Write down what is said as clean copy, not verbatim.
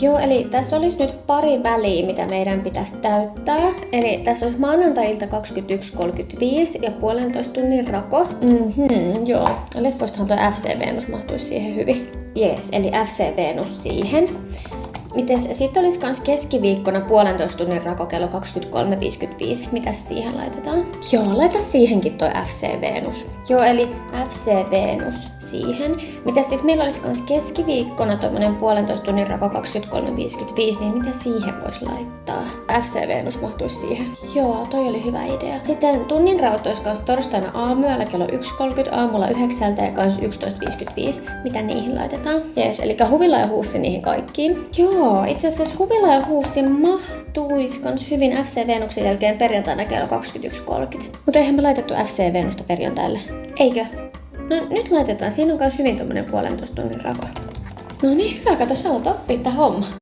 Joo, eli tässä olisi nyt pari väliä, mitä meidän pitäisi täyttää. Eli tässä olisi maanantai-ilta 21.35 ja 1,5 tunnin rako. Joo. Leffoistahan tuo FC Venus mahtuisi siihen hyvin. Jees, eli FC Venus siihen. Mites sitten olisi kans keskiviikkona 1,5 tunnin rako kello 23.55. Mitäs siihen laitetaan? Joo, laita siihenkin toi FC Venus. Joo, eli FC Venus siihen. Mitäs sitten meillä olisi kans keskiviikkona tommonen 1,5 tunnin rako 23.55, niin mitä siihen voisi laittaa? FC Venus mahtuisi siihen. Joo, toi oli hyvä idea. Sitten tunnin rauhat olisi kans torstaina aamuyöllä kello 1.30, aamulla 9 ja kans 11.55. Mitä niihin laitetaan? Jees, eli huvila ja huussi niihin kaikkiin. Joo, itse asiassa huvila ja huussi mahtuisi kans hyvin FC Venuksen jälkeen perjantaina kello 21.30. Mutta eihän me laitettu FC Venusta perjantaille. Eikö? No nyt laitetaan. Siinä on kans hyvin tommonen 1,5 tunnin rako. No niin, hyvä, kato, sä oot oppia tää homma.